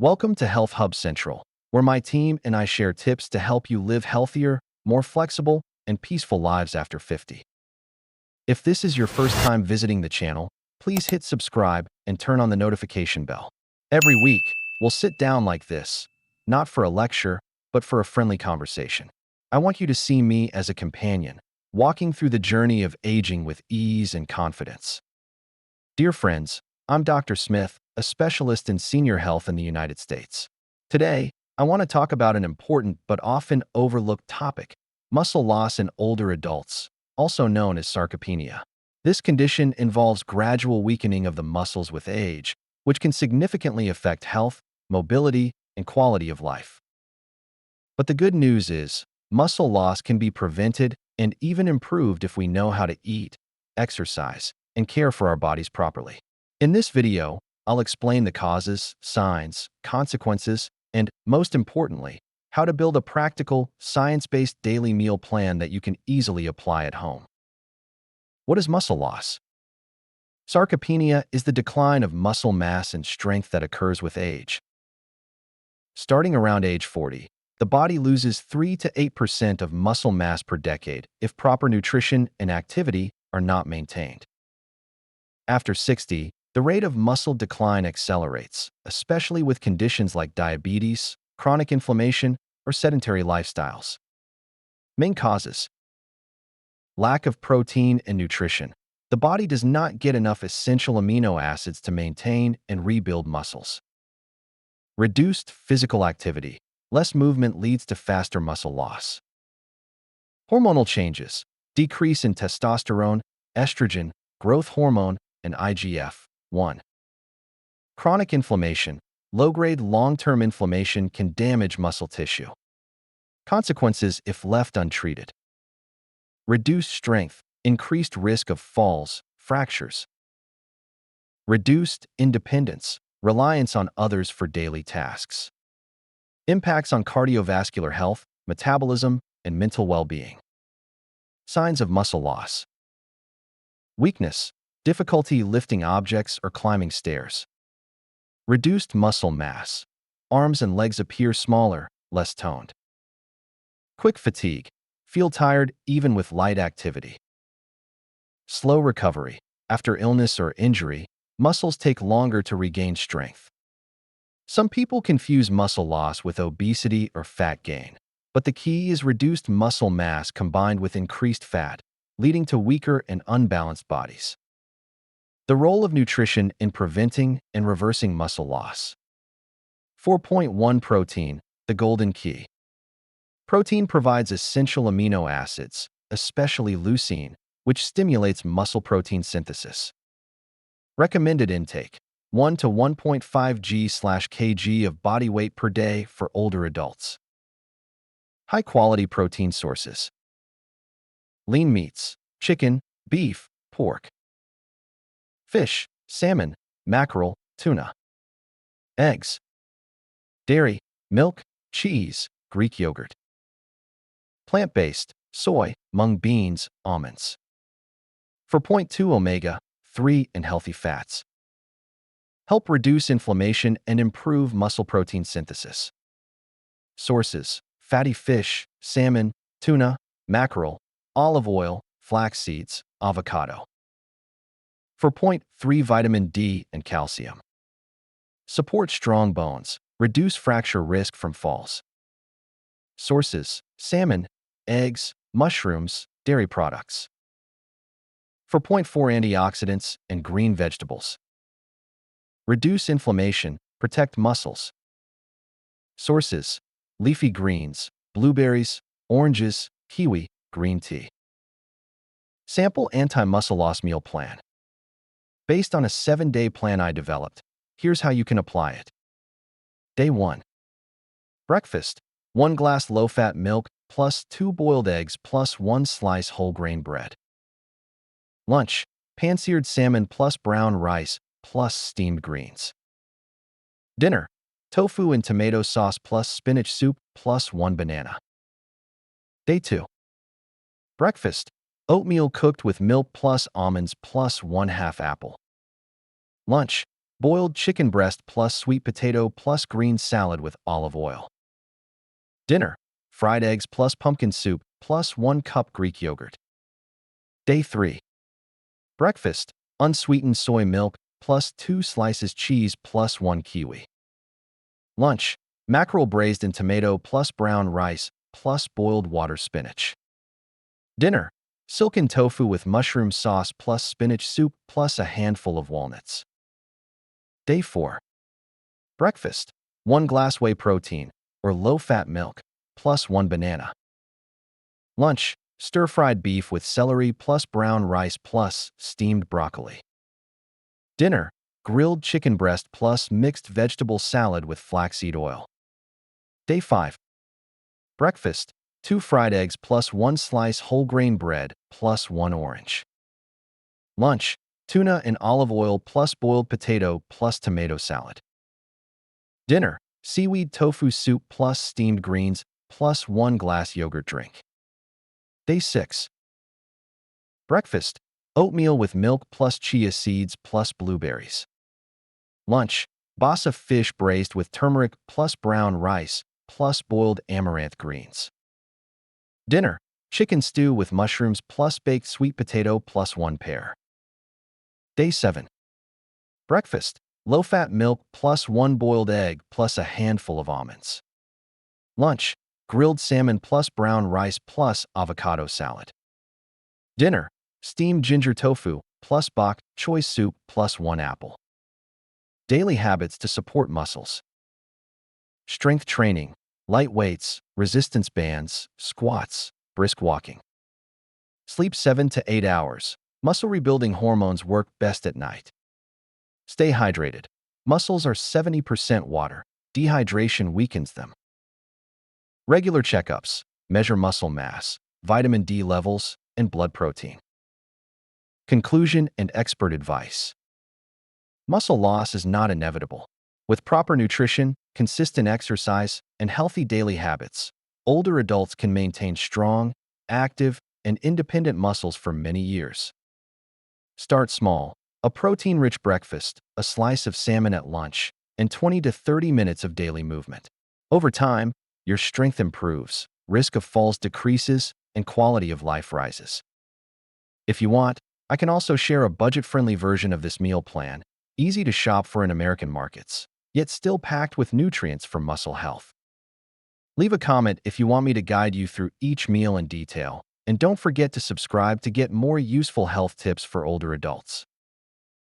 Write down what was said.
Welcome to Health Hub Central, where my team and I share tips to help you live healthier, more flexible, and peaceful lives after 50. If this is your first time visiting the channel, please hit subscribe and turn on the notification bell. Every week, we'll sit down like this, not for a lecture, but for a friendly conversation. I want you to see me as a companion, walking through the journey of aging with ease and confidence. Dear friends, I'm Dr. Smith, a specialist in senior health in the United States. Today, I want to talk about an important but often overlooked topic: muscle loss in older adults, also known as sarcopenia. This condition involves gradual weakening of the muscles with age, which can significantly affect health, mobility, and quality of life. But the good news is, muscle loss can be prevented and even improved if we know how to eat, exercise, and care for our bodies properly. In this video, I'll explain the causes, signs, consequences, and, most importantly, how to build a practical, science-based daily meal plan that you can easily apply at home. What is muscle loss? Sarcopenia is the decline of muscle mass and strength that occurs with age. Starting around age 40, the body loses 3 to 8% of muscle mass per decade if proper nutrition and activity are not maintained. After 60, the rate of muscle decline accelerates, especially with conditions like diabetes, chronic inflammation, or sedentary lifestyles. Main causes: lack of protein and nutrition. The body does not get enough essential amino acids to maintain and rebuild muscles. Reduced physical activity. Less movement leads to faster muscle loss. Hormonal changes. Decrease in testosterone, estrogen, growth hormone, and IGF-1. Chronic inflammation. Low-grade long-term inflammation can damage muscle tissue. Consequences if left untreated: reduced strength, increased risk of falls, fractures. Reduced independence, reliance on others for daily tasks. Impacts on cardiovascular health, metabolism, and mental well-being. Signs of muscle loss: weakness, difficulty lifting objects or climbing stairs. Reduced muscle mass. Arms and legs appear smaller, less toned. Quick fatigue. Feel tired even with light activity. Slow recovery. After illness or injury, muscles take longer to regain strength. Some people confuse muscle loss with obesity or fat gain, but the key is reduced muscle mass combined with increased fat, leading to weaker and unbalanced bodies. The role of nutrition in preventing and reversing muscle loss. 4.1 Protein, the golden key. Protein provides essential amino acids, especially leucine, which stimulates muscle protein synthesis. Recommended intake: 1 to 1.5 g/kg of body weight per day for older adults. High-quality protein sources: lean meats, chicken, beef, pork. Fish, salmon, mackerel, tuna. Eggs. Dairy, milk, cheese, Greek yogurt. Plant-based: soy, mung beans, almonds. 4.2 omega-3 and healthy fats. Help reduce inflammation and improve muscle protein synthesis. Sources: fatty fish, salmon, tuna, mackerel, olive oil, flax seeds, avocado. 4.3 Vitamin D and calcium. Support strong bones, reduce fracture risk from falls. Sources: salmon, eggs, mushrooms, dairy products. 4.4 Antioxidants and green vegetables. Reduce inflammation, protect muscles. Sources: leafy greens, blueberries, oranges, kiwi, green tea. Sample anti-muscle loss meal plan. Based on a 7-day plan I developed, here's how you can apply it. Day 1. Breakfast: 1 glass low-fat milk plus 2 boiled eggs plus 1 slice whole grain bread. Lunch: pan-seared salmon plus brown rice plus steamed greens. Dinner: tofu and tomato sauce plus spinach soup plus 1 banana. Day 2. Breakfast: oatmeal cooked with milk plus almonds plus 1/2 apple. Lunch: boiled chicken breast plus sweet potato plus green salad with olive oil. Dinner, fried eggs plus pumpkin soup plus 1 cup Greek yogurt. Day 3. Breakfast, unsweetened soy milk plus 2 slices cheese plus 1 kiwi. Lunch, mackerel braised in tomato plus brown rice plus boiled water spinach. Dinner, silken tofu with mushroom sauce plus spinach soup plus a handful of walnuts. Day 4. Breakfast, 1 glass whey protein or low-fat milk plus 1 banana. Lunch, stir-fried beef with celery plus brown rice plus steamed broccoli. Dinner, grilled chicken breast plus mixed vegetable salad with flaxseed oil. Day 5. Breakfast, 2 fried eggs plus 1 slice whole grain bread plus 1 orange. Lunch, tuna and olive oil plus boiled potato plus tomato salad. Dinner, seaweed tofu soup plus steamed greens plus 1 glass yogurt drink. Day 6. Breakfast, oatmeal with milk plus chia seeds plus blueberries. Lunch, basa fish braised with turmeric plus brown rice plus boiled amaranth greens. Dinner, chicken stew with mushrooms plus baked sweet potato plus 1 pear. Day 7. Breakfast, low-fat milk plus 1 boiled egg plus a handful of almonds. Lunch, grilled salmon plus brown rice plus avocado salad. Dinner, steamed ginger tofu plus bok choy soup plus 1 apple. Daily habits to support muscles. Strength training, light weights, resistance bands, squats, brisk walking. Sleep 7 to 8 hours. Muscle rebuilding hormones work best at night. Stay hydrated. Muscles are 70% water. Dehydration weakens them. Regular checkups. Measure muscle mass, vitamin D levels, and blood protein. Conclusion and expert advice. Muscle loss is not inevitable. With proper nutrition, consistent exercise, and healthy daily habits, older adults can maintain strong, active, and independent muscles for many years. Start small. A protein-rich breakfast, a slice of salmon at lunch, and 20 to 30 minutes of daily movement. Over time, your strength improves, risk of falls decreases, and quality of life rises. If you want, I can also share a budget-friendly version of this meal plan, easy to shop for in American markets, yet still packed with nutrients for muscle health. Leave a comment if you want me to guide you through each meal in detail, and don't forget to subscribe to get more useful health tips for older adults.